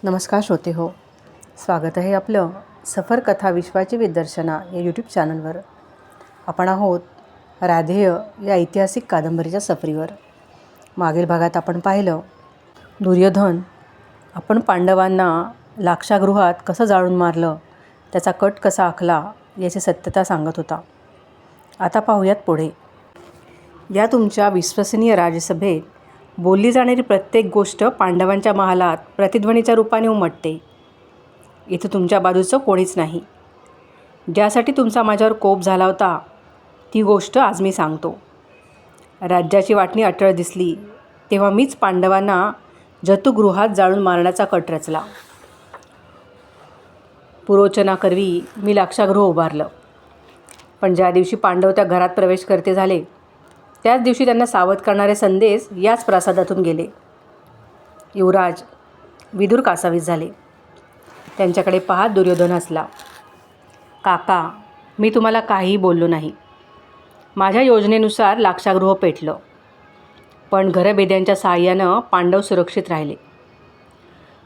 नमस्कार श्रोते हो, स्वागत आहे आपलं सफर कथा विश्वाची विदर्शना या यूट्यूब चॅनलवर. आपण आहोत राधेय या ऐतिहासिक कादंबरीच्या सफरीवर. मागील भागात आपण पाहिलं दुर्योधन आपण पांडवांना लाक्षागृहात कसं जाळून मारलं, त्याचा कट कसा आखला याची सत्यता सांगत होता. आता पाहूयात पुढे. या तुमच्या विश्वसनीय राजसभेत बोलली जाणारी प्रत्येक गोष्ट पांडवांच्या महालात प्रतिध्वनीच्या रूपाने उमटते. इथं तुमच्या बाजूचं कोणीच नाही. ज्यासाठी तुमचा माझ्यावर कोप झाला होता ती गोष्ट आज मी सांगतो. राज्याची वाटणी अटळ दिसली तेव्हा मीच पांडवांना जतुगृहात जाळून मारण्याचा कट रचला. पुरोचनाकरवी मी लाक्षागृह उभारलं, पण ज्या दिवशी पांडव त्या घरात प्रवेश करते झाले त्याच दिवशी त्यांना सावध करणारे संदेश याच प्रासादातून गेले. युवराज विदुर कासावीस झाले. त्यांच्याकडे पाहत दुर्योधन हसला. काका, मी तुम्हाला काहीही बोललो नाही. माझ्या योजनेनुसार लाक्षागृह पेटलं, पण घरभेद्यांच्या साहाय्यानं पांडव सुरक्षित राहिले.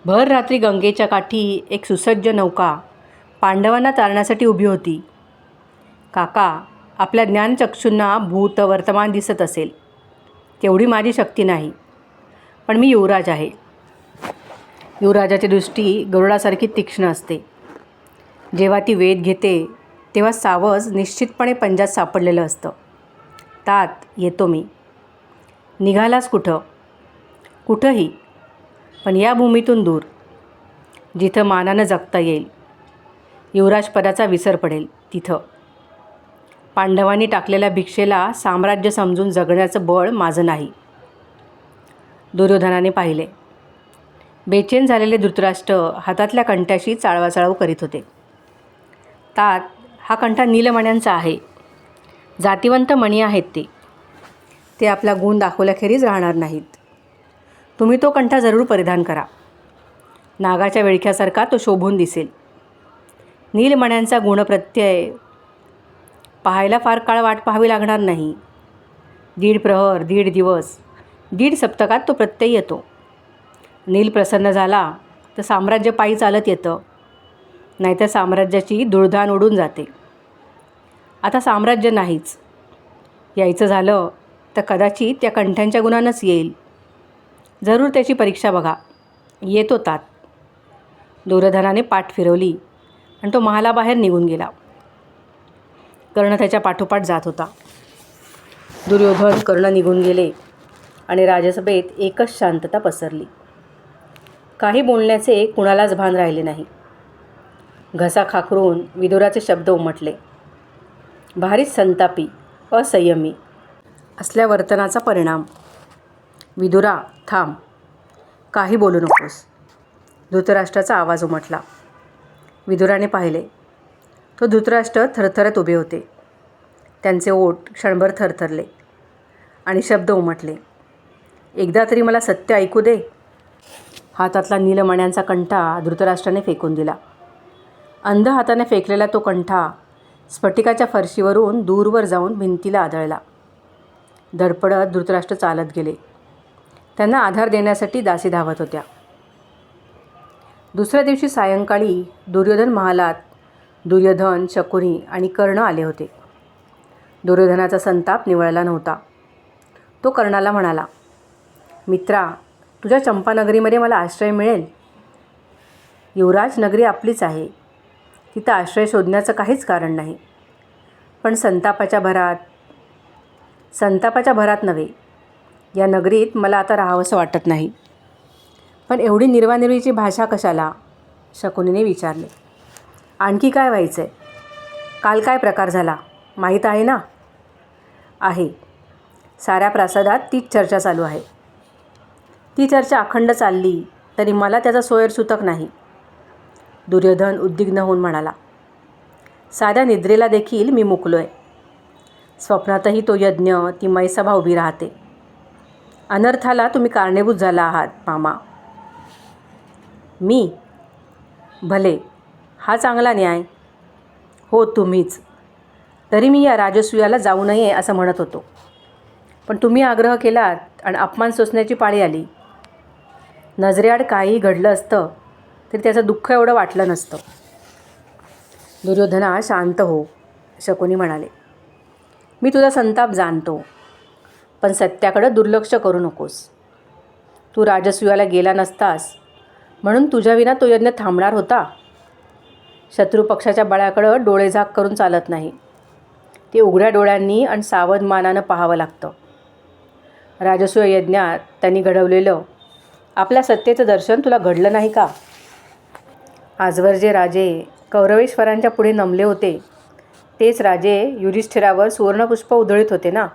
भर रात्री गंगेच्या काठी एक सुसज्ज नौका पांडवांना तारण्यासाठी उभी होती. काका, आपल्या ज्ञानचक्षूंना भूत वर्तमान दिसत असेल तेवढी माझी शक्ती नाही, पण मी युवराज आहे. युवराजाची दृष्टी गरुडासारखी तीक्ष्ण असते. जेव्हा ती वेध घेते तेव्हा सावज निश्चितपणे पंजात सापडलेलं असतं. तात येतो मी. निघालास कुठं? कुठंही, पण या भूमीतून दूर, जिथं मानानं जगता येईल. युवराजपदाचा विसर पडेल तिथं. पांडवांनी टाकलेल्या भिक्षेला साम्राज्य समजून जगण्याचं बळ माझं नाही. दुर्योधनाने पाहिले. बेचैन झालेले धृतराष्ट्र हातातल्या कंठ्याशी चाळवाचाळव करीत होते. तात, हा कंठा नीलमण्यांचा आहे. जातिवंत मणी आहेत ते आपला गुण दाखवल्याखेरीज राहणार नाहीत. तुम्ही तो कंठा जरूर परिधान करा. नागाच्या विळख्यासारखा तो शोभून दिसेल. नीलमण्यांचा गुणप्रत्यय पाहायला फार काळ वाट पाहावी लागणार नाही. 1.5 प्रहर, 1.5 दिवस, 1.5 सप्तकात तो प्रत्यय येतो. नील प्रसन्न झाला तर साम्राज्य पायी चालत येतं, नाहीतर साम्राज्याची धुळधाण उडून जाते. आता साम्राज्य नाहीच. यायचं झालं तर कदाचित त्या कंठ्यांच्या गुणानंच येईल. जरूर त्याची परीक्षा बघा. येतो तात. दुर्योधनाने पाठ फिरवली आणि तो महालाबाहेर निघून गेला. कर्ण त्याच्या पाठोपाठ जात होता. दुर्योधन, कर्ण निघून गेले आणि राजसभेत एकच शांतता पसरली. काही बोलण्याचे कुणालाच भान राहिले नाही. घसा खाकरून विदुराचे शब्द उमटले. भारीच संतापी, असंयमी असल्या वर्तनाचा परिणाम. विदुरा, थांब, काही बोलू नकोस. धृतराष्ट्राचा आवाज उमटला. विदुराने पाहिले. तो धृतराष्ट्र थरथरत उभे होते. त्यांचे ओठ क्षणभर थरथरले आणि शब्द उमटले. एकदा तरी मला सत्य ऐकू दे. हातातला नीलमण्यांचा कंठा धृतराष्ट्राने फेकून दिला. अंध हाताने फेकलेला तो कंठा स्फटिकाच्या फरशीवरून दूरवर जाऊन भिंतीला आदळला. धडपडत धृतराष्ट्र चालत गेले. त्यांना आधार देण्यासाठी दासी धावत होत्या. दुसऱ्या दिवशी सायंकाळी दुर्योधन महालात दुर्योधन, शकुनी आणि कर्ण आले होते. दुर्योधनाचा संताप निवळला नव्हता. तो कर्णाला म्हणाला, मित्रा, तुझ्या चंपानगरीमध्ये मला आश्रय मिळेल. युवराज, नगरी आपलीच आहे. तिथं आश्रय शोधण्याचं काहीच कारण नाही. पण संतापाच्या भरात नव्हे. या नगरीत मला आता राहावंसं वाटत नाही. पण एवढी निर्वानिर्वीची भाषा कशाला? शकुनीने विचारले. आणखी काय व्हायचं आहे? काल काय प्रकार झाला माहीत आहे ना? आहे. साऱ्या प्रासादात तीच चर्चा चालू आहे. ती चर्चा अखंड चालली तरी मला त्याचा सोयर सुतक नाही. दुर्योधन उद्विग्न होऊन म्हणाला. साध्या निद्रेला देखील मी मुकलो आहे. स्वप्नातही तो यज्ञ, ती मैसभा उभी राहते. अनर्थाला तुम्ही कारणीभूत झाला आहात मामा. मी? भले, हा चांगला न्याय. हो, तुम्हीच. तरी मी या राजसूयाला जाऊ नये असं म्हणत होतो, पण तुम्ही आग्रह केलात आणि अपमान सोसण्याची पाळी आली. नजरेआड काहीही घडलं असतं तरी त्याचं दुःख एवढं वाटलं नसतं. दुर्योधना, शांत हो, शकुनी म्हणाले. मी तुझा संताप जाणतो, पण सत्याकडं दुर्लक्ष करू नकोस. तू राजसूयाला गेला नसतास म्हणून तुझ्याविना तो यज्ञ थांबणार होता. शत्रुपक्षाच्या बळाकडं डोळेझाक करून चालत नाही. ते उघड्या डोळ्यांनी आणि सावध मानानं पाहावं लागतं. राजसूय यज्ञात त्यांनी घडवलेलं आपल्या सत्तेचं दर्शन तुला घडलं नाही का? आजवर जे राजे कौरवेश्वरांच्या पुढे नमले होते, तेच राजे युधिष्ठिरावर सुवर्णपुष्प उधळीत होते ना.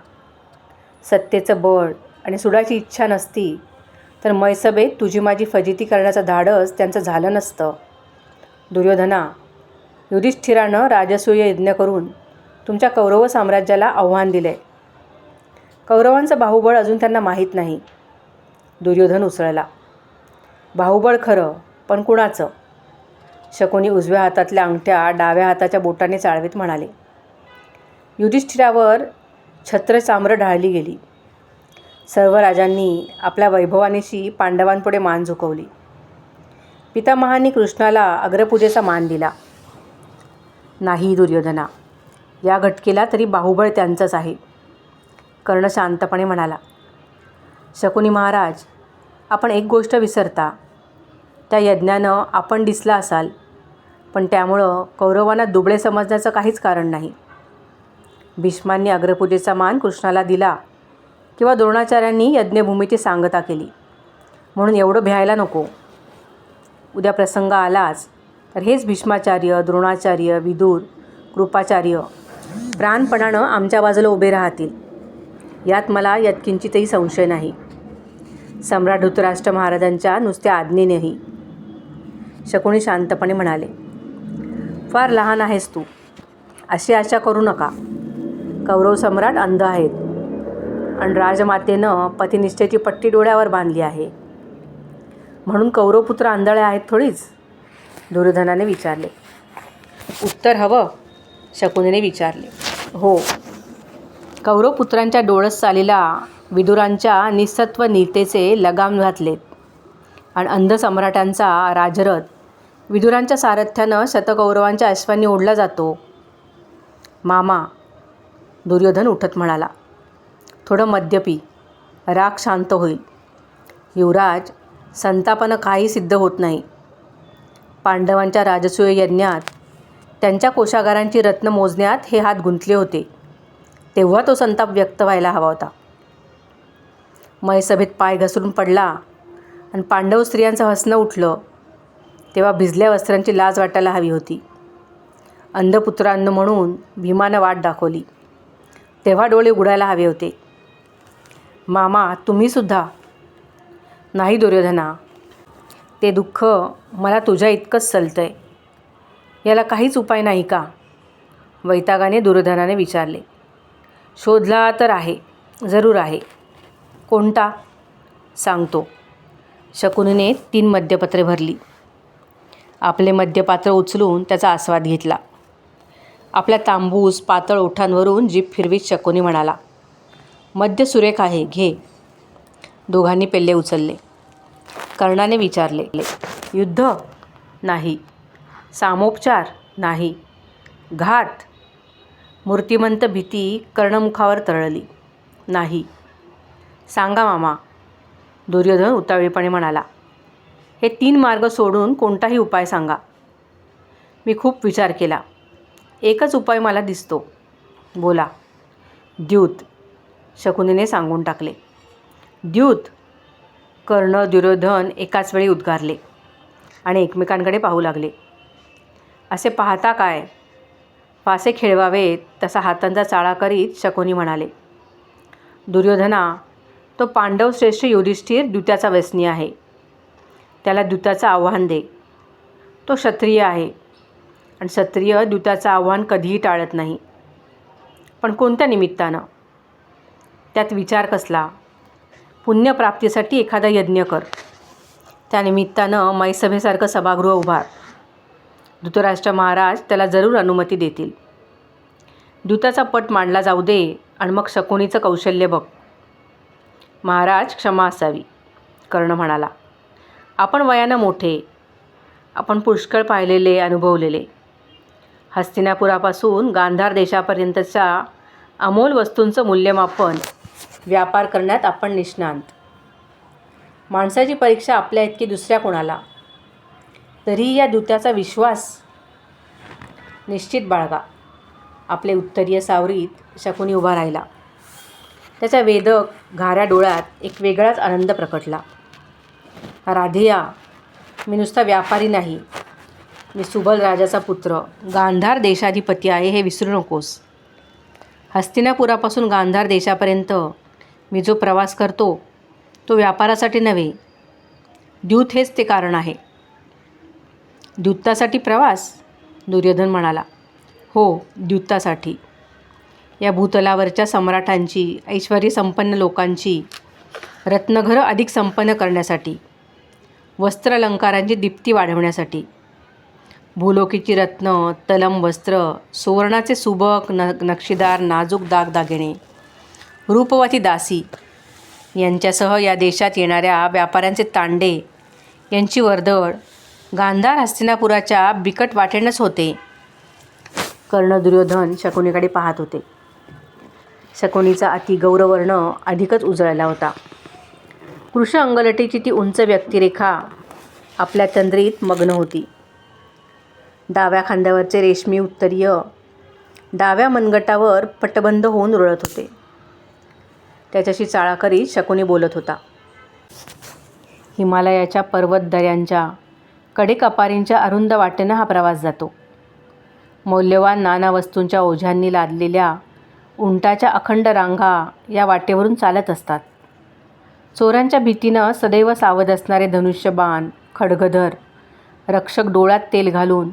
सत्तेचं बळ आणि सुडाची इच्छा नसती तर मैसभेत तुझी माझी फजिती करण्याचं धाडस त्यांचं झालं नसतं. दुर्योधना, युधिष्ठिरानं राजसूय यज्ञ करून तुमच्या कौरव साम्राज्याला आव्हान दिले. कौरवांचं बाहुबळ अजून त्यांना माहीत नाही. दुर्योधन उसळला. बाहुबळ खरं, पण कुणाचं? शकुनी उजव्या हातातल्या अंगठ्या डाव्या हाताच्या बोटाने चाळवीत म्हणाले. युधिष्ठिरावर छत्रचाम्र ढाळली गेली. सर्व राजांनी आपल्या वैभवानेशी पांडवांपुढे मान झुकवली. पितामहांनी कृष्णाला अग्रपूजेचा मान दिला. नाही दुर्योधना, या घटकेला तरी बाहुबळ त्यांचंच आहे, कर्ण शांतपणे म्हणाला. शकुनी महाराज, आपण एक गोष्ट विसरता. त्या यज्ञानं आपण दिसला असाल, पण त्यामुळं कौरवांना दुबळे समजण्याचं काहीच कारण नाही. भीष्मांनी अग्रपूजेचा मान कृष्णाला दिला किंवा द्रोणाचार्यांनी यज्ञभूमीची सांगता केली म्हणून एवढं भ्यायला नको. उद्या प्रसंग आलाच तर हेच भीष्माचार्य, द्रोणाचार्य, विदुर, कृपाचार्य प्राणपणानं आमच्या बाजूला उभे राहतील, यात मला यत्किंचितही संशय नाही. सम्राट धृतराष्ट्र महाराजांच्या नुसत्या आज्ञेनेही. शकुनी शांतपणे म्हणाले. फार लहान आहेस तू, अशी आशा करू नका. कौरव सम्राट अंध आहेत आणि राजमातेनं पतिनिष्ठेची पट्टी डोळ्यावर बांधली आहे म्हणून कौरवपुत्र आंधळे आहेत थोडीच? दुर्योधनाने विचारले. उत्तर हवं? शकुनीने विचारले. हो. कौरवपुत्रांच्या डोळस चालीला विदुरांच्या निसत्व नीतेचे लगाम घातलेत आणि अंध सम्राटांचा राजरथ विदुरांच्या सारथ्यानं शतकौरवांच्या अश्वांनी ओढला जातो. मामा, दुर्योधन उठत म्हणाला, थोडं मद्य पी, राग शांत होईल. युवराज, संतापानं काही सिद्ध होत नाही. पांडवांच्या राजसूय यज्ञात त्यांच्या कोशागारांची रत्न मोजण्यात हे हात गुंतले होते, तेव्हा तो संताप व्यक्त व्हायला हवा होता. मैसभेत पाय घसरून पडला आणि पांडव स्त्रियांचं हसणं उठलं, तेव्हा भिजल्या वस्त्रांची लाज वाटायला हवी होती. अंधपुत्रांनो म्हणून भीमानं वाट दाखवली, तेव्हा डोळे उघडायला हवे होते. मामा, तुम्हीसुद्धा. नाही दुर्योधना, ते दुःख मला तुझ्या इतकंच सलतंय. याला काहीच उपाय नाही का? वैतागाने दुर्योधनाने विचारले. शोधला तर आहे, जरूर आहे. कोणता? सांगतो. शकुनीने 3 मद्यपत्रे भरली. आपले मद्यपात्र उचलून त्याचा आस्वाद घेतला. आपल्या तांबूस पातळ ओठांवरून जीभ फिरवीत शकुनी म्हणाला, मद्य सुरेख आहे, घे. दोघांनी पेल्ले उचलले. कर्णाने विचारले. युद्ध? नाही. सामोपचार? नाही. घात? मूर्तिमंत भीती कर्णमुखावर तरळली. नाही. सांगा मामा, दुर्योधन उतावीळपणे म्हणाला. हे 3 मार्ग सोडून कोणताही उपाय सांगा. मी खूप विचार केला. एकच उपाय मला दिसतो. बोला. द्यूत, शकुनीने सांगून टाकले. द्यूत? कर्ण, दुर्योधन एकाच वेळी उद्गारले आणि एकमेकांकडे पाहू लागले. असे पाहता काय? फासे खेळवावेत तसा हातांचा चाळा करीत शकुनी म्हणाले. दुर्योधना, तो पांडवश्रेष्ठ युधिष्ठिर द्यूताचा व्यसनी आहे. त्याला द्यूताचं आव्हान दे. तो क्षत्रिय आहे आणि क्षत्रिय द्यूताचं आव्हान कधीही टाळत नाही. पण कोणत्या निमित्तानं? त्यात विचार कसला? पुण्यप्राप्तीसाठी एखादा यज्ञ कर. त्या निमित्तानं मैसभेसारखं सभागृह उभार. धृतराष्ट्र महाराज त्याला जरूर अनुमती देतील. द्यूताचा पट मांडला जाऊ दे आणि मग शकुनीचं कौशल्य बघ. महाराज, क्षमा असावी, कर्ण म्हणाला. आपण वयानं मोठे, आपण पुष्कळ पाहिलेले, अनुभवलेले. हस्तिनापुरापासून गांधार देशापर्यंतच्या अमोल वस्तूंचं मूल्यमापन, व्यापार करण्यात आपण निष्णात. माणसाची परीक्षा आपल्या इतकी दुसऱ्या कोणाला. तरीही या दूताचा विश्वास निश्चित बाळगा. आपले उत्तरीय सावरीत शकुनी उभा राहिला. त्याच्या वेदक घाऱ्या डोळ्यात एक वेगळाच आनंद प्रकटला. राधेया, मी नुसता व्यापारी नाही, मी सुबल राजाचा पुत्र, गांधार देशाधिपती आहे, हे विसरू नकोस. हस्तिनापुरापासून गांधार देशापर्यंत मी जो प्रवास करतो तो व्यापारासाठी नव्हे. द्यूत हेच ते कारण आहे. द्यूतासाठी प्रवास? दुर्योधन म्हणाला. हो, द्यूतासाठी. या भूतलावरच्या सम्राटांची, ऐश्वर्यसंपन्न लोकांची रत्नघरं अधिक संपन्न करण्यासाठी, वस्त्रालंकारांची दीप्ती वाढवण्यासाठी. भूलोकीची रत्न, तलम वस्त्र, सुवर्णाचे सुबक नक्षीदार नाजूक दागदागिने, रूपवती दासी यांच्यासह या देशात येणाऱ्या व्यापाऱ्यांचे तांडे यांची वर्दळ गांधार हस्तिनापुराच्या बिकट वाटेनंच होते. कर्ण दुर्योधन शकुनीकडे पाहत होते. शकुनीचा अतिगौरवर्ण अधिकच उजळला होता. कृश अंगलटीची ती उंच व्यक्तिरेखा आपल्या तंद्रीत मग्न होती. डाव्या खांद्यावरचे रेशमी उत्तरीय डाव्या मनगटावर पटबंद होऊन रुळत होते. त्याच्याशी चाळा करीत शकुनी बोलत होता. हिमालयाच्या पर्वतदऱ्यांच्या कडेकपारींच्या अरुंद वाटेनं हा प्रवास जातो. मौल्यवान नाना वस्तूंच्या ओझ्यांनी लादलेल्या उंटाच्या अखंड रांगा या वाटेवरून चालत असतात. चोरांच्या भीतीनं सदैव सावध असणारे धनुष्यबाण, खड्गधर रक्षक डोळ्यात तेल घालून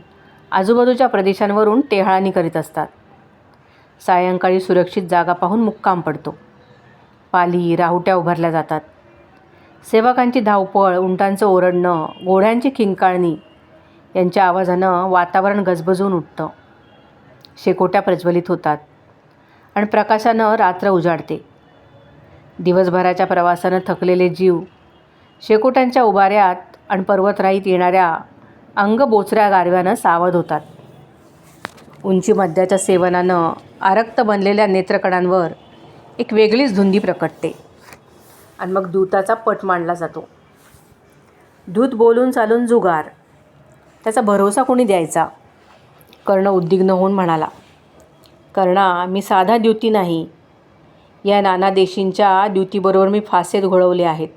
आजूबाजूच्या प्रदेशांवरून टेहळणी करीत असतात. सायंकाळी सुरक्षित जागा पाहून मुक्काम पडतो. पाली, राहुट्या उभारल्या जातात. सेवकांची धावपळ, उंटांचं ओरडणं, घोड्यांची खिंकाळणी यांच्या आवाजानं वातावरण गजबजून उठतं. शेकोट्या प्रज्वलित होतात आणि प्रकाशानं रात्र उजाडते. दिवसभराच्या प्रवासानं थकलेले जीव शेकोट्यांच्या उभाऱ्यात आणि पर्वतराईत येणाऱ्या अंगबोचऱ्या गारव्यानं सावध होतात. उंची मद्याच्या सेवनानं आरक्त बनलेल्या नेत्रकणांवर एक वेगळीच धुंदी प्रकटते आणि मग दूताचा पट मांडला जातो. दूत बोलून चालून जुगार, त्याचा भरोसा कोणी द्यायचा? कर्ण उद्विग्न होऊन म्हणाला. कर्णा, मी साधा द्युती नाही. या नाना देशींच्या द्युतीबरोबर मी फासेत घोळवले आहेत.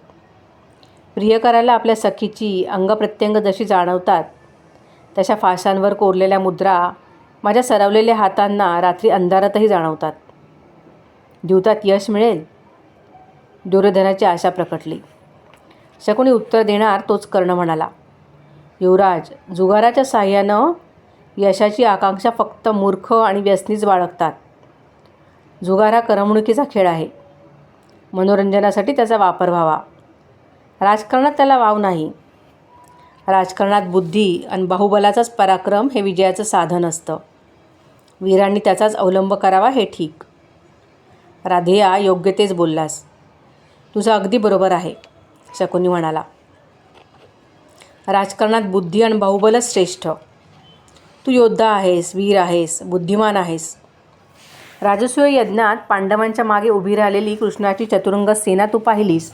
प्रियकराला आपल्या सखीची अंगप्रत्यंग जशी जाणवतात तशा फासांवर कोरलेल्या मुद्रा माझ्या सरवलेल्या हातांना रात्री अंधारातही जाणवतात. द्यूतात यश मिळेल? दुर्योधनाची आशा प्रकटली. शकुनी उत्तर देणार तोच कर्ण म्हणाला. युवराज, जुगाराच्या साह्यानं यशाची आकांक्षा फक्त मूर्ख आणि व्यसनीच बाळगतात. जुगार हा करमणुकीचा खेळ आहे. मनोरंजनासाठी त्याचा वापर व्हावा. राजकारणात त्याला वाव नाही. राजकारणात बुद्धी आणि बाहुबलाचाच पराक्रम हे विजयाचं साधन असतं. वीरांनी त्याचाच अवलंब करावा हे ठीक. राधेया, योग्य तेच बोललास. तुझं अगदी बरोबर आहे, शकुनी म्हणाला. राजकारणात बुद्धी आणि बाहुबलच श्रेष्ठ. तू योद्धा आहेस, वीर आहेस, बुद्धिमान आहेस. राजसूय यज्ञात पांडवांच्या मागे उभी राहिलेली कृष्णाची चतुरंग सेना तू पाहिलीस.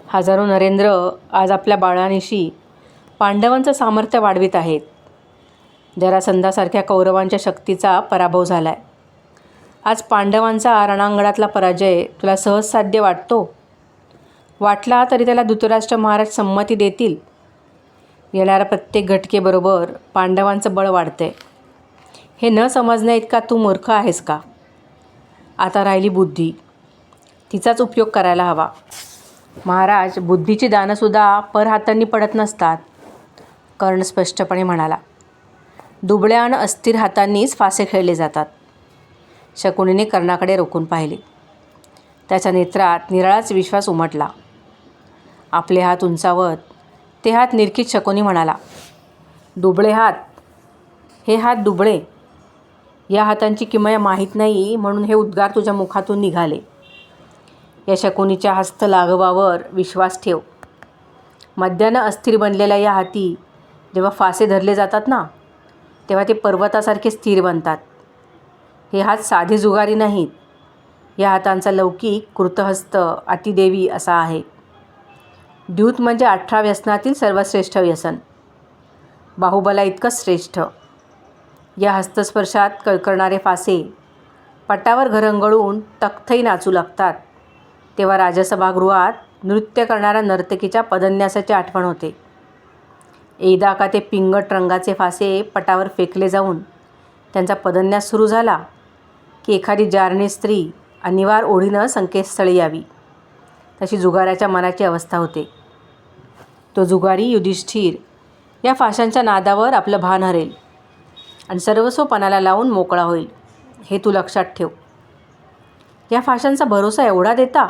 हजारो नरेंद्र आज आपल्या बाळानिशी पांडवांचं सामर्थ्य वाढवित आहेत. जरासंधासारख्या कौरवांच्या शक्तीचा पराभव झाला आहे. आज पांडवांचा रणांगणातला पराजय तुला सहज साध्य वाटतो? वाटला तरी त्याला धृतराष्ट्र महाराज संमती देतील. येणाऱ्या प्रत्येक घटकेबरोबर पांडवांचं बळ वाढतंय. हे न समजण्याइतका तू मूर्ख आहेस का? आता राहिली बुद्धी, तिचाच उपयोग करायला हवा. महाराज, बुद्धीची दानंसुद्धा परहातांनी पडत नसतात, कर्ण स्पष्टपणे म्हणाला. दुबळ्या आणि अस्थिर हातांनीच फासे खेळले जातात. शकुनीने कर्णाकडे रोखून पाहिले. त्याच्या नेत्रात निराळाच विश्वास उमटला. आपले हात उंचावत ते हात निरखीत शकुनी म्हणाला. दुबळे हात? हे हात दुबळे? या हातांची किमया माहीत नाही म्हणून हे उद्गार तुझ्या मुखातून निघाले. या शकुनीच्या हस्तलाघवावर विश्वास ठेव. मद्यानं अस्थिर बनलेल्या या हाती जेव्हा फासे धरले जातात ना, तेव्हा ते पर्वतासारखे स्थिर बनतात. हे हात साधे जुगारी नाहीत. या हातांचा लौकिक कृतहस्त अतिदेवी असा आहे. द्यूत म्हणजे 18 व्यसनातील सर्वश्रेष्ठ व्यसन. बाहुबला इतकंच श्रेष्ठ. या हस्तस्पर्शात कळकळणारे फासे पटावर घरंगळून तख्तही नाचू लागतात, तेव्हा राजसभागृहात नृत्य करणाऱ्या नर्तकीच्या पदन्यासाची आठवण होते. एकदा का ते पिंगट रंगाचे फासे पटावर फेकले जाऊन त्यांचा पदन्यास सुरू झाला की एखादी जारणी स्त्री अनिवार ओढीनं संकेतस्थळी यावी, तशी जुगाराच्या मनाची अवस्था होते. तो जुगारी युधिष्ठिर या फाशांच्या नादावर आपलं भान हरेल आणि सर्वस्व पणाला लावून मोकळा होईल, हे तू लक्षात ठेव. या फाशांचा भरोसा एवढा देता?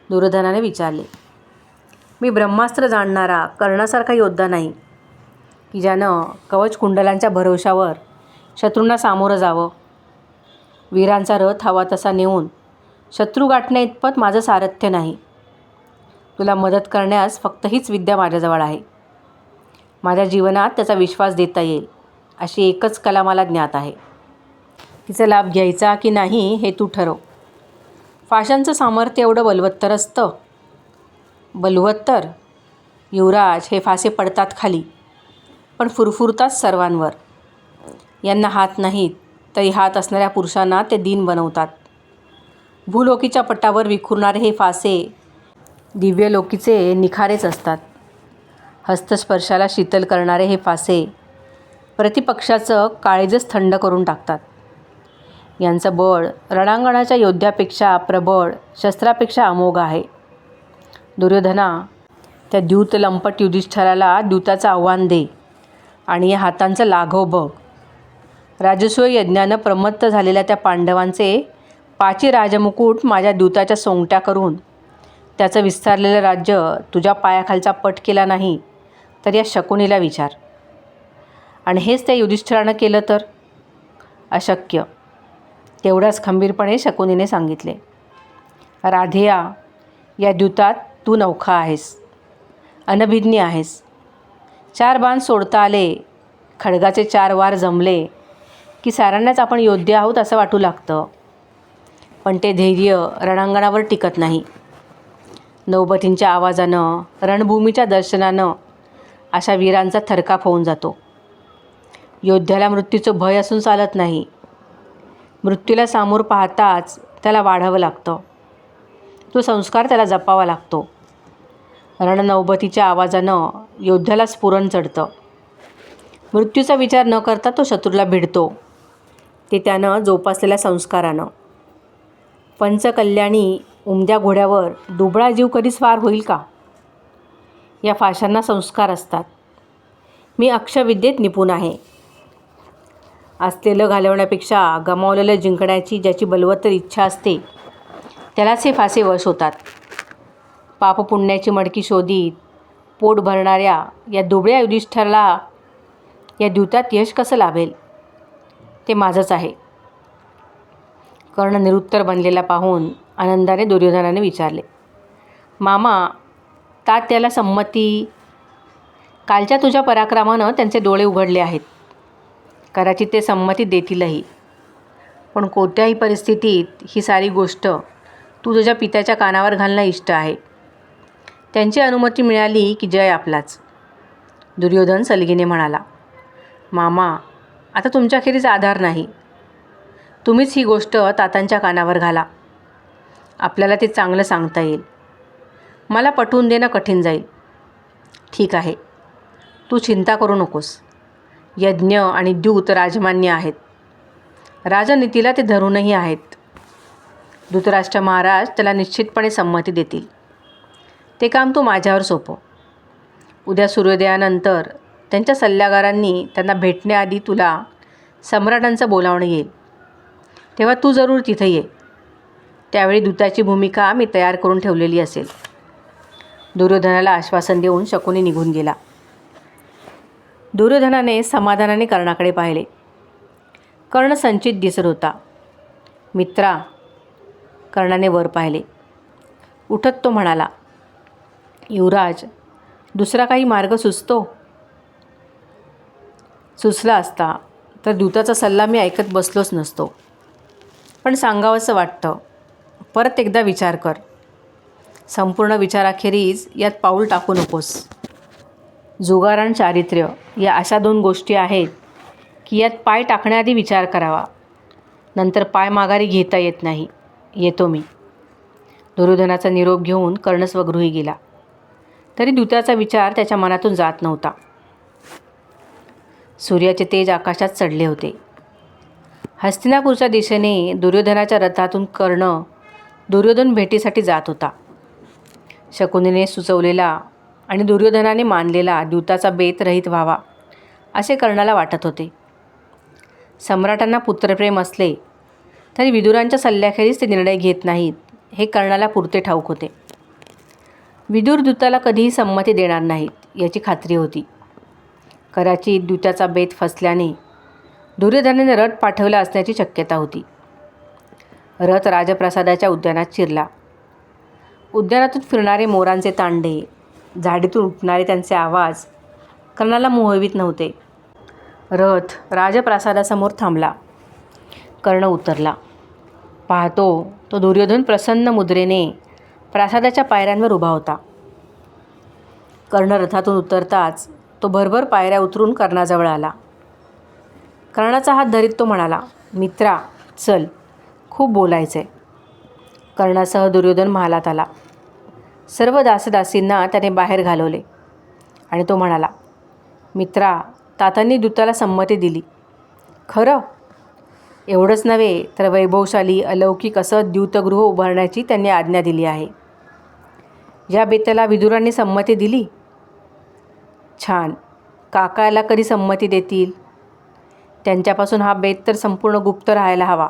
दुर्योधनाने विचारले. मी ब्रह्मास्त्र जाणणारा कर्णासारखा योद्धा नाही की ज्यानं कवच कुंडलांच्या भरोशावर शत्रूंना सामोरं जावं. वीरांचा रथ हवा तसा नेऊन शत्रू गाठण्या इतपत माझं सारथ्य नाही. तुला मदत करण्यास फक्त हीच विद्या माझ्याजवळ आहे. माझ्या जीवनात त्याचा विश्वास देता येईल अशी एकच कला मला ज्ञात आहे. तिचा लाभ घ्यायचा की नाही हे तू ठरव. फाशांचं सामर्थ्य एवढं बलवत्तर असतं? बलवत्तर? युवराज, हे फासे पडतात खाली, पण फुरफुरतात सर्वांवर. यांना हात नाहीत तरी हात असणाऱ्या पुरुषांना ते दीन बनवतात. भूलोकीच्या पटावर विखुरणारे हे फासे दिव्यलोकीचे निखारेच असतात. हस्तस्पर्शाला शीतल करणारे हे फासे प्रतिपक्षाचं काळीजच थंड करून टाकतात. यांचं बळ रणांगणाच्या योद्ध्यापेक्षा प्रबळ, शस्त्रापेक्षा अमोघ आहे. दुर्योधना, त्या द्यूत लंपट युधिष्ठिराला द्यूताचं आव्हान दे आणि या हातांचं लाघव बघ. राजसूय यज्ञानं प्रमत्त झालेल्या त्या पांडवांचे 5 राजमुकुट माझ्या द्यूताच्या सोंगट्या करून त्याचं विस्तारलेलं राज्य तुझ्या पायाखालचा पट केला नाही तर या शकुनीला विचार. आणि हेच त्या युधिष्ठिरानं केलं तर? अशक्य. तेवढ्याच खंबीरपणे शकुनीने सांगितले. राधेया, या द्यूतात तू नौखा आहेस, अनभिज्ञ आहेस. 4 बाण सोडता आले, खडगाचे 4 वार जमले की साऱ्यांनाच आपण योद्धे आहोत असं वाटू लागतं. पण ते धैर्य रणांगणावर टिकत नाही. नौबतींच्या आवाजानं, रणभूमीच्या दर्शनानं अशा वीरांचा थरकाप होऊन जातो. योद्ध्याला मृत्यूचं भय असून चालत नाही. मृत्यूला सामोर पाहताच त्याला वाढावं लागतं. तो संस्कार त्याला जपावा लागतो. रणनौबतीच्या आवाजानं योद्ध्याला स्फुरण चढतं. मृत्यूचा विचार न करता तो शत्रूला भिडतो, ते त्यानं जोपासलेल्या संस्कारानं. पंचकल्याणी उमद्या घोड्यावर दुबळा जीव कधी स्वार होईल का? या फाशांना संस्कार असतात. मी अक्षविद्येत निपुण आहे. असलेलं घालवण्यापेक्षा गमावलेलं जिंकण्याची ज्याची बलवत्तर इच्छा असते त्यालाच हे फासे वश होतात. पापपुण्याची मडकी शोधीत पोट भरणाऱ्या या दुबळ्या युधिष्ठिराला या द्यूतात यश कसं लाभेल? ते माझंच आहे. कर्ण निरुत्तर बनलेला पाहून आनंदाने दुर्योधनाने विचारले. मामा, त्याला संमती? कालच्या तुझ्या पराक्रमानं त्यांचे डोळे उघडले आहेत. कदाचित ते संमती देतीलही. पण कोणत्याही परिस्थितीत ही सारी गोष्ट तू तुझ्या पित्याच्या कानावर घालणं इष्ट आहे. त्यांची अनुमती मिळाली की जय आपलाच. दुर्योधन सलगीने म्हणाला. मामा, आता तुमच्याखेरीज आधार नाही. तुम्हीच ही गोष्ट तातांच्या कानावर घाला. आपल्याला ते चांगलं सांगता येईल. मला पटवून देणं कठीण जाईल. ठीक आहे, तू चिंता करू नकोस. यज्ञ आणि द्यूत राजमान्य आहेत. राजनीतीला ते धरूनही आहेत. धृतराष्ट्र महाराज त्याला निश्चितपणे संमती देतील. ते काम तू माझ्यावर सोपव. उद्या सूर्योदयानंतर त्यांच्या सल्लागारांनी त्यांना भेटण्याआधी तुला सम्राटांचं बोलावणं येईल. तेव्हा तू जरूर तिथे ये. त्यावेळी दूताची भूमिका मी तयार करून ठेवलेली असेल. दुर्योधनाला आश्वासन देऊन शकुनी निघून गेला. दुर्योधनाने समाधानाने कर्णाकडे पाहिले. कर्ण संचित दिसत होता. मित्रा, कर्णाने वर पाहिले. उठत तो म्हणाला. युवराज, दुसरा काही मार्ग सुचतो? सुचला असता तर दूताचा सल्ला मी ऐकत बसलोच नसतो. पण सांगावंसं वाटतं, परत एकदा विचार कर. संपूर्ण विचाराखेरीज यात पाऊल टाकू नकोस. जुगार आणि चारित्र्य या अशा 2 गोष्टी आहेत की यात पाय टाकण्याआधी विचार करावा. नंतर पाय माघारी घेता येत नाही. येतो मी. दुर्योधनाचा निरोप घेऊन कर्ण स्वगृही गेला. तरी दूताचा विचार त्याच्या मनातून जात नव्हता. सूर्याचे तेज आकाशात चढले होते. हस्तिनापूरच्या दिशेने दुर्योधनाच्या रथातून कर्ण दुर्योधन भेटीसाठी जात होता. शकुनीने सुचवलेला आणि दुर्योधनाने मानलेला दूताचा बेत रहित व्हावा असे कर्णाला वाटत होते. सम्राटांना पुत्रप्रेम असले तरी विदुरांच्या सल्ल्याखेरीज ते निर्णय घेत नाहीत हे कर्णाला पुरते ठाऊक होते. विदुर दूताला कधीही संमती देणार नाहीत याची खात्री होती. कदाचित दूताचा बेत फसल्याने दुर्योधनाने रथ पाठवला असण्याची शक्यता होती. रथ राजप्रासादाच्या उद्यानात शिरला. उद्यानातून फिरणारे मोरांचे तांडे, झाडीतून उठणारे त्यांचे आवाज कर्णाला मोहवीत नव्हते. रथ राजप्रासादासमोर थांबला. कर्ण उतरला. पाहतो तो दुर्योधन प्रसन्न मुद्रेने प्रासादाच्या पायऱ्यांवर उभा होता. कर्ण रथातून उतरताच तो भरभर पायऱ्या उतरून कर्णाजवळ आला. कर्णाचा हात धरीत तो म्हणाला, मित्रा चल, खूप बोलायचं आहे. कर्णासह दुर्योधन महालात आला. सर्व दासदासींना त्याने बाहेर घालवले आणि तो म्हणाला, मित्रा तातांनी दूताला संमती दिली. खरं? एवढंच नव्हे तर वैभवशाली अलौकिक असं द्यूतगृह उभारण्याची त्यांनी आज्ञा दिली आहे. या बेताला विदुरांनी संमती दिली? छान. काकाला कधी संमती देतील? त्यांच्यापासून हा बेत तर संपूर्ण गुप्त राहायला हवा.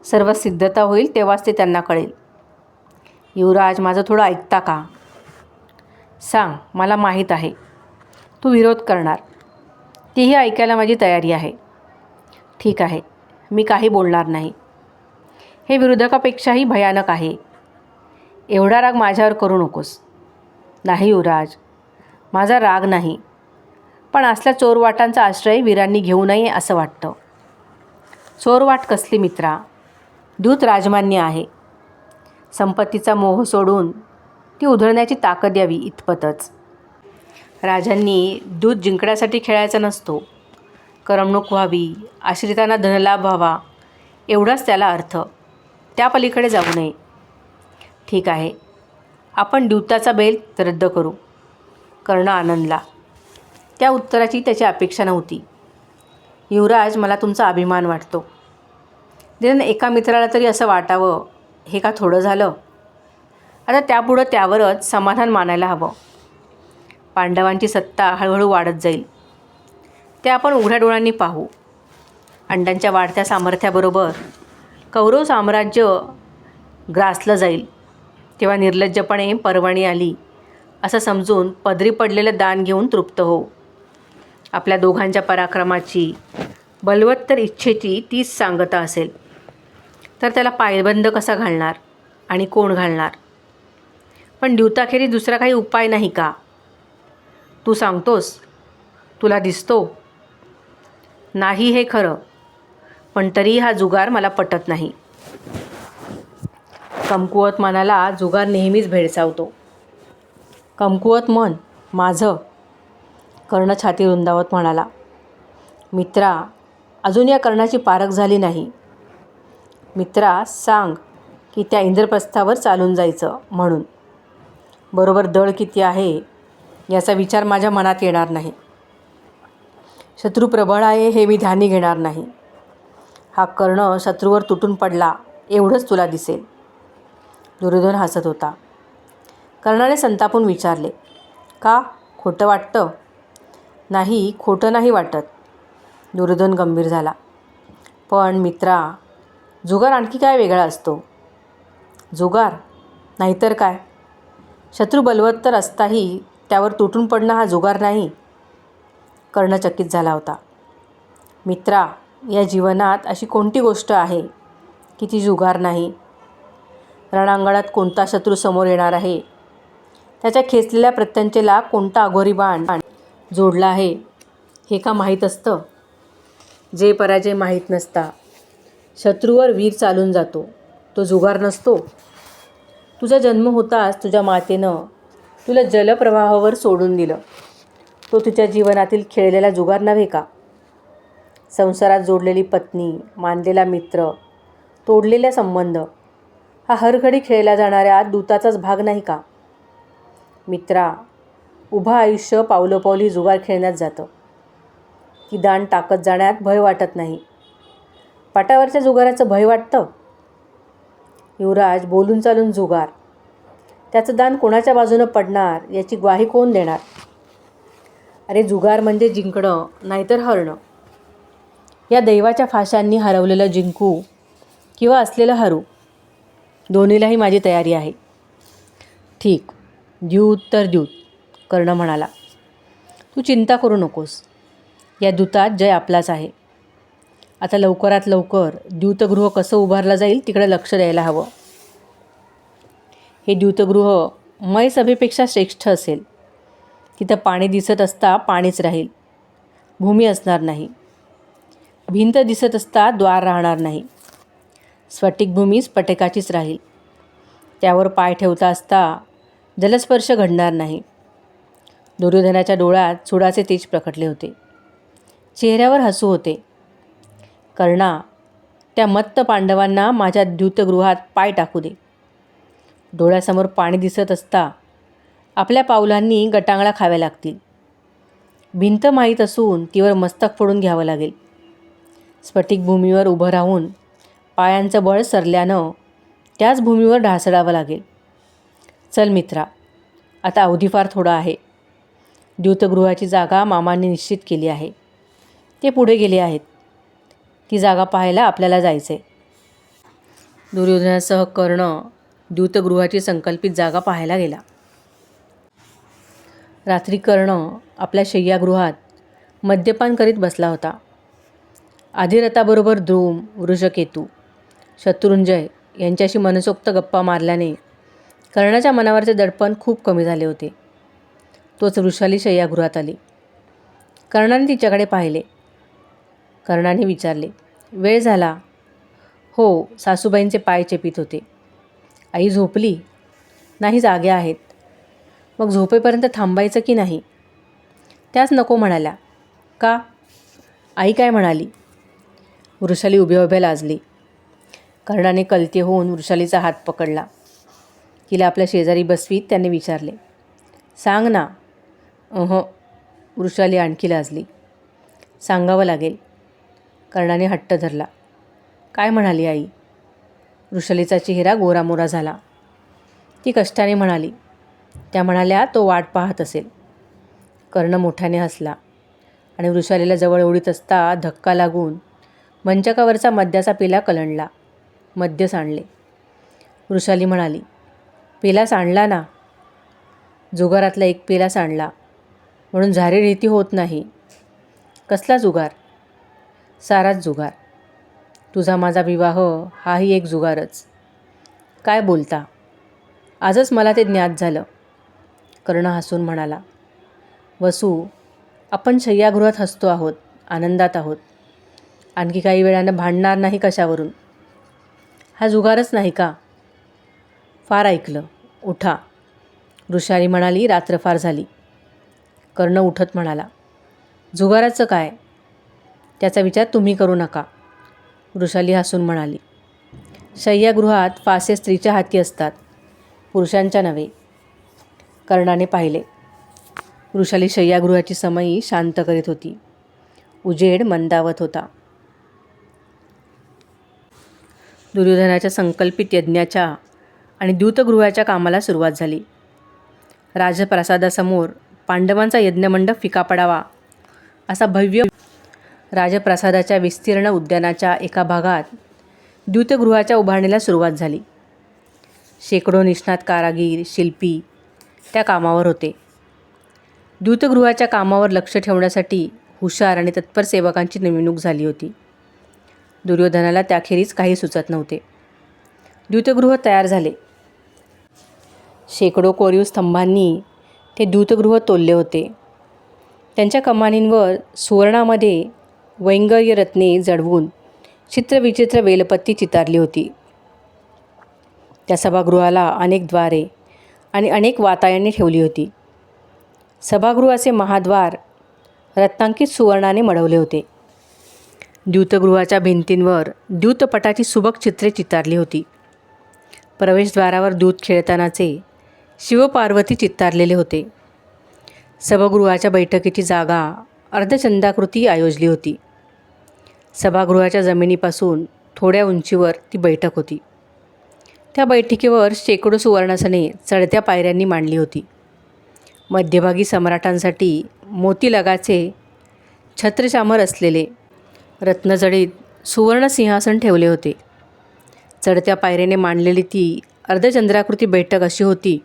सर्व सिद्धता होईल तेव्हाच ते त्यांना कळेल. युवराज माझं थोडं ऐकता का? सांग, मला माहीत आहे तू विरोध करणार. तीही ऐकायला माझी तयारी आहे. ठीक आहे, मी काही बोलणार नाही. हे विरोधकापेक्षाही भयानक आहे. एवढा राग माझ्यावर करू नकोस. नाही युवराज, माझा राग नाही, पण असल्या चोरवाटांचा आश्रय वीरांनी घेऊ नये असं वाटतं. चोरवाट कसली मित्रा? दूत राजमान्य आहे. संपत्तीचा मोह सोडून ती उधळण्याची ताकद यावी इतपतच. राजांनी दूत जिंकण्यासाठी खेळायचा नसतो. करमणूक व्हावी, आश्रितांना धनलाभ व्हावा, एवढाच त्याला अर्थ. त्या पलीकडे जाऊ नये. ठीक आहे, आपण द्यूताचा बेत रद्द करू. कर्ण आनंदला. त्या उत्तराची त्याची अपेक्षा नव्हती. युवराज, मला तुमचा अभिमान वाटतो. निदान एका मित्राला तरी असं वाटावं हे का थोडं झालं? आता त्यापुढं त्यावरच समाधान मानायला हवं. पांडवांची सत्ता हळूहळू वाढत जाईल. ते आपण उघड्या डोळ्यांनी पाहू. अंडांच्या वाढत्या सामर्थ्याबरोबर कौरव साम्राज्य ग्रासलं जाईल. तेव्हा निर्लज्जपणे पर्वणी आली असं समजून पदरी पडलेलं दान घेऊन तृप्त हो. आपल्या दोघांच्या पराक्रमाची, बलवत्तर इच्छेची तीच सांगता असेल तर त्याला पायबंद कसा घालणार आणि कोण घालणार? पण द्यूताखेरीज दुसरा काही उपाय नाही का? तू सांगतोस, तुला दिसतो? नाही हे खरं, पण तरी हा जुगार मला पटत नाही. कमकुवत मनाला जुगार नेहमीच भेडसावतो. कमकुवत मन माझं? कर्ण छाती रुंदावत म्हणाला, मित्रा अजून या कर्णाची पारख झाली नाही. मित्रा सांग की त्या इंद्रप्रस्थावर चालून जायचं म्हणून. बरोबर दळ किती आहे याचा विचार माझ्या मनात येणार नाही. शत्रू प्रबळ आहे हे मी ध्यानी घेणार नाही. हा कर्ण शत्रूवर तुटून पडला एवढंच तुला दिसेल. दुर्योधन हसत होता. कर्णाने संतापून विचारले, का? खोटं वाटतं? नाही, खोटं नाही वाटत. दुर्योधन गंभीर झाला. पण मित्रा, जुगार आणखी काय वेगळा असतो? जुगार? नाहीतर काय? शत्रू बलवत्तर असताही त्यावर तुटून पडणं हा जुगार नाही? कर्ण चकित झाला होता. मित्रा, या जीवनात अशी कोणती गोष्ट आहे की ती जुगार नाही? रणांगणात कोणता शत्रू समोर येणार आहे, त्याच्या खेचलेल्या प्रत्यंचेला कोणता अघोरी बाण जोडला आहे हे का माहीत असतं? जे पराजय माहीत नसता शत्रूवर वीर चालून जातो, तो जुगार नसतो. तुझा जन्म होताच तुझ्या मातेनं तुला जलप्रवाहावर सोडून दिलं. तो तुझ्या जीवनातील खेळलेला जुगार नव्हे का? संसारात जोडलेली पत्नी, मानलेला मित्र, तोडलेला संबंध हा हरघडी खेळला जाणाऱ्या दूताचाच भाग नाही का? मित्रा, उभं आयुष्य पावलोपावली जुगार खेळण्यात जातं. ती दाण टाकत जाण्यात भय वाटत नाही. पाटावरच्या जुगाराचं भय वाटतं? युवराज बोलून चालून जुगार, त्याचं दान कोणाच्या बाजूनं पडणार याची ग्वाही कोण देणार? अरे जुगार म्हणजे जिंकणं नाहीतर हरणं. या दैवाच्या फाशांनी हरवलेलं जिंकू किंवा असलेलं हरू, दोन्हीलाही माझी तयारी आहे. ठीक, द्यूत तर द्यूत, कर्ण म्हणाला. तू चिंता करू नकोस, या दूतात जय आपलाच आहे. आता लवकरात लवकर द्यूतगृह कसं उभारलं जाईल तिकडे लक्ष द्यायला हवं. हे द्यूतगृह मय सभेपेक्षा श्रेष्ठ असेल. तिथं पाणी दिसत असता पाणीच राहील, भूमी असणार नाही. भिंत दिसत असता द्वार राहणार नाही. स्फटिक भूमी स्फटिकाचीच राहील. त्यावर पाय ठेवता असता जलस्पर्श घडणार नाही. दुर्योधनाच्या डोळ्यात सुडाचे तेज प्रकटले होते. चेहऱ्यावर हसू होते. कर्णा, त्या मत्त पांडवांना माझ्या द्यूतगृहात पाय टाकू दे. डोळ्यासमोर पाणी दिसत असता आपल्या पावलांनी गटांगळा खाव्या लागतील. भिंत माहीत असून तीवर मस्तक फोडून घ्यावं लागेल. स्फटिक भूमीवर उभं राहून पायांचं बळ सरल्यानं त्याच भूमीवर ढासळावं लागेल. चल मित्रा, आता अवधी फार थोडा आहे. द्यूतगृहाची जागा मामांनी निश्चित केली आहे. ते पुढे गेले आहेत. ती जागा पाहायला आपल्याला जायचे. दुर्योधनासह कर्ण द्यूतगृहाची संकल्पित जागा पाहायला गेला. रात्री कर्ण आपल्या शय्यागृहात मद्यपान करीत बसला होता. अधिरथाबरोबर द्रोण, वृषकेतू, शत्रुंजय यांच्याशी मनसोक्त गप्पा मारल्याने कर्णाच्या मनावरचे दडपण खूप कमी झाले होते. तोच वृषाली शय्यागृहात आली. कर्णाने तिच्याकडे पाहिले. कर्णाने विचारले, वेळ झाला? हो, सासूबाईंचे पाय चेपीत होते. आई झोपली? नाही, जागे आहेत. मग झोपेपर्यंत थांबायचं की नाही? त्याच नको म्हणाल्या. का? आई काय म्हणाली? वृषाली उभ्या उभ्या लाजली. कर्णाने कलते होऊन वृषालीचा हात पकडला. तिला आपल्या शेजारी बसवीत त्याने विचारले, सांग ना. वृषाली आणखी लाजली. सांगावं लागेल. कर्णाने हट्ट धरला. काय म्हणाली आई? वृषालीचा चेहरा गोरामोरा झाला. ती कष्टाने म्हणाली. त्या म्हणाल्या तो वाट पाहत असेल. कर्ण मोठ्याने हसला आणि वृषालीला जवळ ओढीत असता धक्का लागून मंचकावरचा मद्याचा पेला कलंडला. मद्य सांडले. वृषाली म्हणाली, पेला सांडला ना. जुगारातला एक पेला सांडला म्हणून झारीरीती होत नाही. कसला जुगार? साराच जुगार. तुझा माझा विवाह हाही एक जुगारच. काय बोलता? आजच मला ते ज्ञात झालं. कर्ण हसून म्हणाला, वसू, आपण शय्यागृहात हसतो आहोत, आनंदात आहोत. आणखी काही वेळानं भांडणार नाही कशावरून. हा जुगारच नाही का? फार ऐकलं, उठा. वृषाली म्हणाली, रात्र फार झाली. कर्ण उठत म्हणाला, जुगाराचं काय? त्याचा विचार तुम्ही करू नका. वृषाली हसून म्हणाली, शय्यागृहात फासे स्त्रीच्या हाती असतात, पुरुषांच्या नव्हे. कर्णाने पाहिले. वृषाली शय्यागृहाची समयी शांत करीत होती. उजेड मंदावत होता. दुर्योधनाच्या संकल्पित यज्ञाच्या आणि द्यूतगृहाच्या कामाला सुरुवात झाली. राजप्रासादासमोर पांडवांचा यज्ञमंडप फिका पडावा असा भव्य राजप्रासादाच्या विस्तीर्ण उद्यानाच्या एका भागात द्यूतगृहाच्या उभारणीला सुरुवात झाली. शेकडो निष्णात कारागीर, शिल्पी त्या कामावर होते. द्यूतगृहाच्या कामावर लक्ष ठेवण्यासाठी हुशार आणि तत्पर सेवकांची नेमणूक झाली होती. दुर्योधनाला त्याखेरीज काही सुचत नव्हते. द्यूतगृह तयार झाले. शेकडो कोरीव स्तंभांनी ते द्यूतगृह तोलले होते. त्यांच्या कमानींवर सुवर्णामध्ये वैंगर्य रत्ने जडवून चित्रविचित्र वेलपत्ती चितारली होती. त्या सभागृहाला अनेक द्वारे आणि अनेक वातायने ठेवली होती. सभागृहाचे महाद्वार रत्नांकित सुवर्णाने मढवले होते. द्यूतगृहाच्या भिंतींवर द्यूतपटाची सुबक चित्रे चितारली होती. प्रवेशद्वारावर दूत खेळतानाचे शिवपार्वती चित्तारलेले होते. सभागृहाच्या बैठकीची जागा अर्धचंद्राकृती आयोजली होती. सभागृहाच्या जमिनीपासून थोड्या उंचीवर ती बैठक होती. त्या बैठकीवर शेकडो सुवर्णासने चढत्या पायऱ्यांनी मांडली होती. मध्यभागी सम्राटांसाठी मोतीलगाचे छत्रचामर असलेले रत्नजडित सुवर्ण सिंहासन ठेवले होते. चढत्या पायरीने मांडलेली ती अर्धचंद्राकृती बैठक अशी होती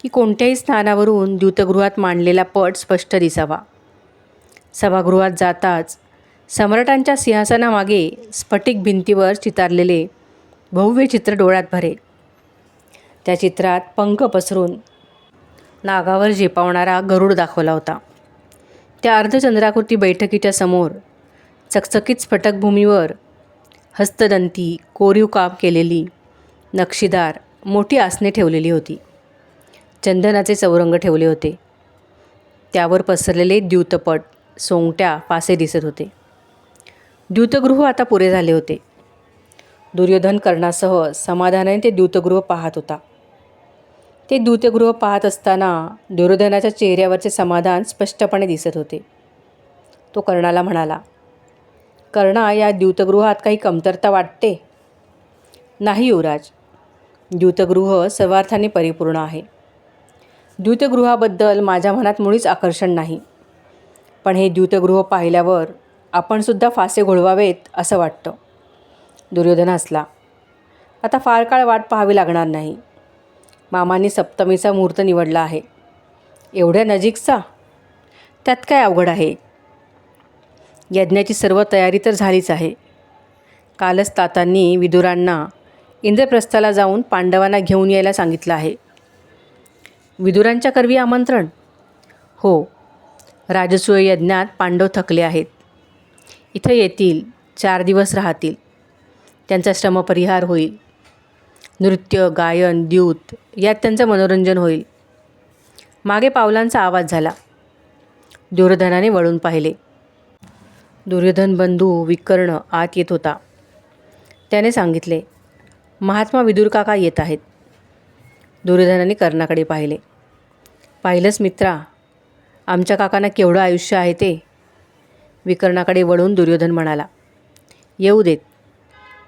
की कोणत्याही स्थानावरून द्यूतगृहात मांडलेला पट स्पष्ट दिसावा. सभागृहात जाताच सम्राटांच्या सिंहासनामागे स्फटिक भिंतीवर चितारलेले भव्य चित्र डोळ्यात भरे. त्या चित्रात पंख पसरून नागावर झेपावणारा गरुड दाखवला होता. त्या अर्धचंद्राकृती बैठकीच्या समोर चकचकीत स्फटकभूमीवर हस्तदंती कोरीव काम केलेली नक्षीदार मोठी आसने ठेवलेली होती. चंदनाचे चौरंग ठेवले होते. त्यावर पसरलेले द्यूतपट, सोंगट्या, फासे दिसत होते. द्यूतगृह आता पुरे झाले होते. दुर्योधन कर्णासह समाधानाने ते द्यूतगृह पाहत होता. ते द्यूतगृह पाहत असताना दुर्योधनाच्या चेहऱ्यावरचे समाधान स्पष्टपणे दिसत होते. तो कर्णाला म्हणाला, कर्णा, या द्यूतगृहात काही कमतरता वाटते? नाही युवराज, द्यूतगृह सर्वार्थाने परिपूर्ण आहे. द्यूतगृहाबद्दल माझ्या मनात मुळीच आकर्षण नाही. पण हे द्यूतगृह पाहिल्यावर आपणसुद्धा फासे घोळवावेत असं वाटतं. दुर्योधन हसला. आता फार काळ वाट पाहावी लागणार नाही. मामांनी सप्तमीचा मुहूर्त निवडला आहे. एवढ्या नजीकचा? त्यात काय अवघड आहे? यज्ञाची सर्व तयारी तर झालीच आहे. कालच तातांनी विदुरांना इंद्रप्रस्थाला जाऊन पांडवांना घेऊन यायला सांगितलं आहे. विदुरांच्या करवी आमंत्रण? हो. राजसूय यज्ञात पांडव थकले आहेत. इथं येतील, 4 दिवस राहतील. त्यांचा श्रमपरिहार होईल. नृत्य, गायन, द्यूत यात त्यांचं मनोरंजन होईल. मागे पावलांचा आवाज झाला. दुर्योधनाने वळून पाहिले. दुर्योधन बंधू विकर्ण आत येत होता. त्याने सांगितले, महात्मा विदुर काका येत आहेत. दुर्योधनाने कर्णाकडे पाहिले. पाहिलंच मित्रा, आमच्या काकांना केवढं आयुष्य आहे ते. विकर्णाकडे वळून दुर्योधन म्हणाला, येऊ देत.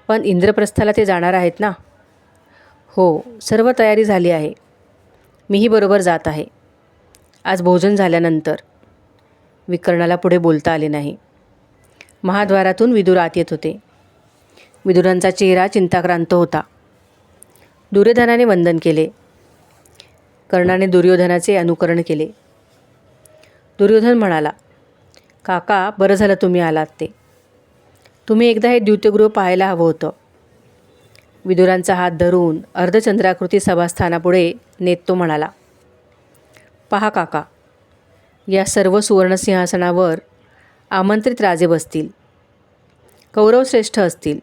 पण इंद्रप्रस्थाला ते जाणार आहेत ना? हो, सर्व तयारी झाली आहे. मीही बरोबर जात आहे. आज भोजन झाल्यानंतर. विकर्णाला पुढे बोलता आले नाही. महाद्वारातून विदुर आत येत होते. विदुरांचा चेहरा चिंताक्रांत होता. दुर्योधनाने वंदन केले. कर्णाने दुर्योधनाचे अनुकरण केले. दुर्योधन म्हणाला, काका, बरं झालं तुम्ही आलात ते. तुम्ही एकदा हे द्यूतगृह पाहायला हवं होतं. विदुरांचा हात धरून अर्धचंद्राकृती सभास्थानापुढे नेत तो म्हणाला, पहा काका, या सर्व सुवर्णसिंहासनावर आमंत्रित राजे बसतील. कौरवश्रेष्ठ असतील.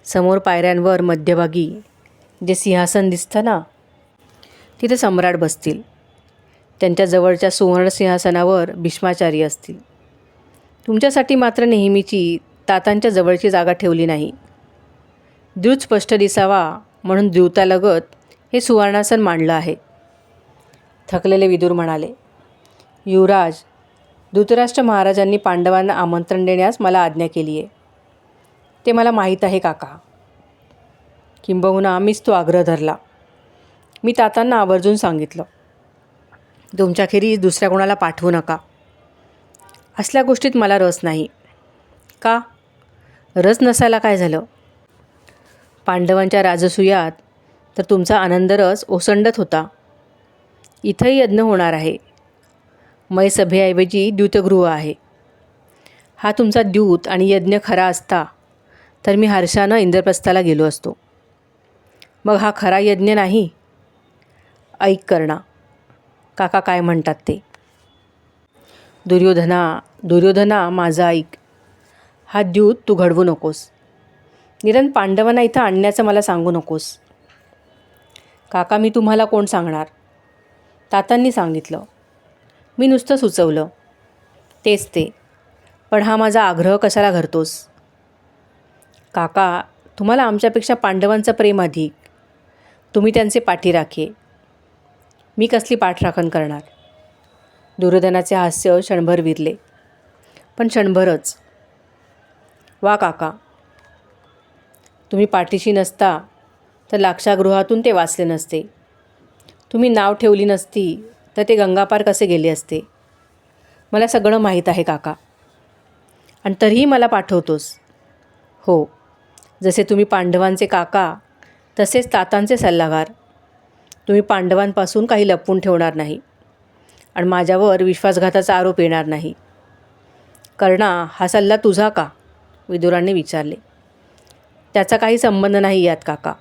समोर पायऱ्यांवर मध्यभागी जे सिंहासन दिसतं ना, तिथे सम्राट बसतील. त्यांच्या जवळच्या सुवर्णसिंहासनावर भीष्माचार्य असतील. तुमच्यासाठी मात्र नेहमीची तातांच्या जवळची जागा ठेवली नाही. द्यूत स्पष्ट दिसावा म्हणून द्यूतालगत हे सुवर्णासन मांडलं आहे. थकलेले विदुर म्हणाले, युवराज, धृतराष्ट्र महाराजांनी पांडवांना आमंत्रण देण्यास मला आज्ञा केली आहे. ते मला माहीत आहे काका. किंबहुना मीच तो आग्रह धरला. मी तातांना आवर्जून सांगितलं, तुमच्याखेरीज दुसऱ्या कोणाला पाठवू नका. असल्या गोष्टीत मला रस नाही. का? रस नसायला काय झालं? पांडवांच्या राजसूयात तर तुमचा आनंदरस ओसंडत होता. इथंही यज्ञ होणार आहे. मयसभेऐवजी द्यूतगृह आहे. हा तुमचा द्यूत आणि यज्ञ खरा असता तर मी हर्षानं इंद्रप्रस्थाला गेलो असतो. मग हा खरा यज्ञ नाही? ऐक कर्णा, काका काय म्हणतात ते. दुर्योधना माझं ऐक. हा द्यूत तू घडवू नकोस. निरन पांडवांना इथं आणण्याचं मला सांगू नकोस. काका, मी तुम्हाला कोण सांगणार? तातांनी सांगितलं. मी नुसतं सुचवलं. तेच ते. पण हा माझा आग्रह कशाला धरतोस? काका, तुम्हाला आमच्यापेक्षा पांडवांचं प्रेम अधिक. तुम्ही त्यांचे पाठीराखे. मी कसली पाठराखण करणार? दुर्योधनाचे हास्य क्षणभर विरले. पण क्षणभरच. वा काका, तुम्ही पाठीशी नसता तर लाक्षागृहातून ते वाचले नसते. तुम्ही नाव ठेवली नसती तर ते गंगापार कसे गेले असते. मला सगळं माहीत आहे काका. आणि तरीही मला पाठवतोस? हो, जसे तुम्ही पांडवांचे काका तसेच तातांचे सल्लागार. तुम्ही पांडवांपासून काही लपवून ठेवणार नाही आणि माझ्यावर विश्वासघाताचा आरोप येणार नाही. कर्णा, हा सल्ला तुझा का? विदुरांनी विचारले. त्याचा काही संबंध नाही यात काका.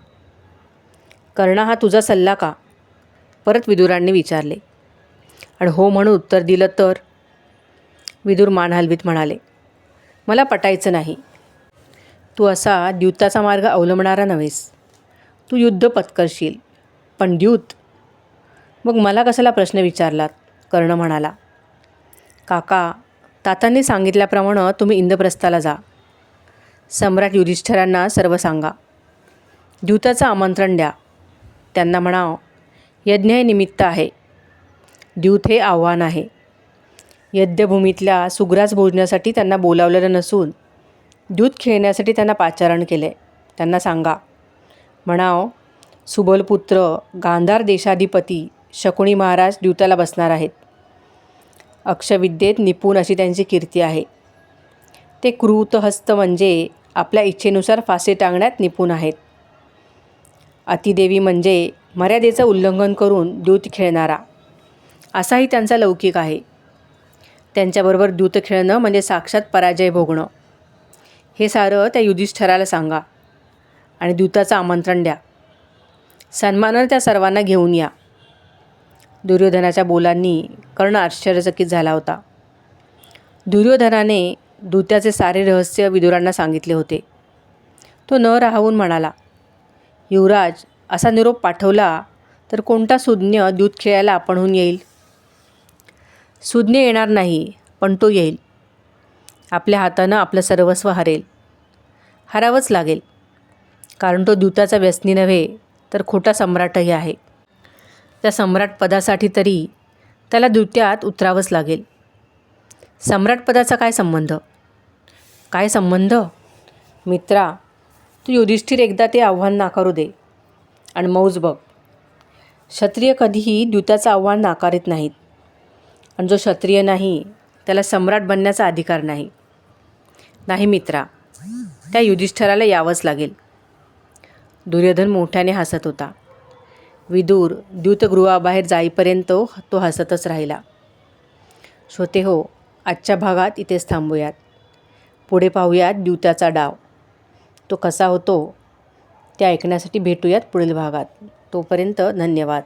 कर्णा, हा तुझा सल्ला का? परत विदुरांनी विचारले. आणि हो म्हणून उत्तर दिलं तर? विदुर मान हलवीत म्हणाले, मला पटायचं नाही. तू असा द्यूताचा मार्ग अवलंबणारा नव्हेस. तू युद्ध पत्करशील, पण द्यूत? मग मला कशाला प्रश्न विचारलात? कर्ण म्हणाला. काका, तातांनी सांगितल्याप्रमाणे तुम्ही इंद्रप्रस्थाला जा. सम्राट युधिष्ठिरांना सर्व सांगा. द्यूताचं आमंत्रण द्या. त्यांना म्हणाव, यज्ञ हे निमित्त आहे, द्यूत हे आव्हान आहे. यज्ञभूमीतल्या सुग्रास भोजनासाठी त्यांना बोलावलेलं नसून द्यूत खेळण्यासाठी त्यांना पाचारण केले. त्यांना सांगा, म्हणाव, सुबलपुत्र गांधार देशाधिपती शकुनी महाराज द्यूताला बसणार आहेत. अक्षविद्येत निपुण अशी त्यांची कीर्ती आहे. ते कृतहस्त म्हणजे आपल्या इच्छेनुसार फासे टांगण्यात निपुण आहेत. अतिदेवी म्हणजे मर्यादेचं उल्लंघन करून द्यूत खेळणारा, असाही त्यांचा लौकिक आहे. त्यांच्याबरोबर द्यूत खेळणं म्हणजे साक्षात पराजय भोगणं. हे सारं त्या युधिष्ठिराला सांगा आणि द्यूताचं आमंत्रण द्या. सन्मानानं त्या सर्वांना घेऊन या. दुर्योधनाच्या बोलांनी कर्ण आश्चर्यचकित झाला होता. दुर्योधनाने दूत्याचे सारे रहस्य विदुरांना सांगितले होते. तो न राहवून म्हणाला, युवराज, असा निरोप पाठवला तर कोणता सुज्ञ द्यूत खेळायला आपणहून येईल? सुज्ञ येणार नाही, पण तो येईल. आपल्या हातानं आपलं सर्वस्व हरेल. हरावंच लागेल, कारण तो द्यूताचा व्यसनी नव्हे तर खोटा सम्राटही आहे. त्या सम्राटपदासाठी तरी त्याला द्यूत्यात उतरावंच लागेल. सम्राटपदाचा काय संबंध? काय संबंध? मित्रा, तू युधिष्ठिर एकदा ते आव्हान नाकारू दे आणि मौज बघ. क्षत्रिय कधीही द्यूताचं आव्हान नाकारीत नाहीत. आणि जो क्षत्रिय नाही त्याला सम्राट बनण्याचा अधिकार नाही. नाही मित्रा, त्या युधिष्ठिराला यावंच लागेल. दुर्योधन मोठ्याने हसत होता. विदूर द्यूतगृहाबाहेर जाईपर्यंत तो हसतच राहिला. श्रोते हो, आजच्या भागात इथेच थांबूयात. पुढे पाहूयात द्यूताचा डाव. तो कसा होतो ते ऐकण्यासाठी भेटूयात पुढील भागात. तोपर्यंत धन्यवाद.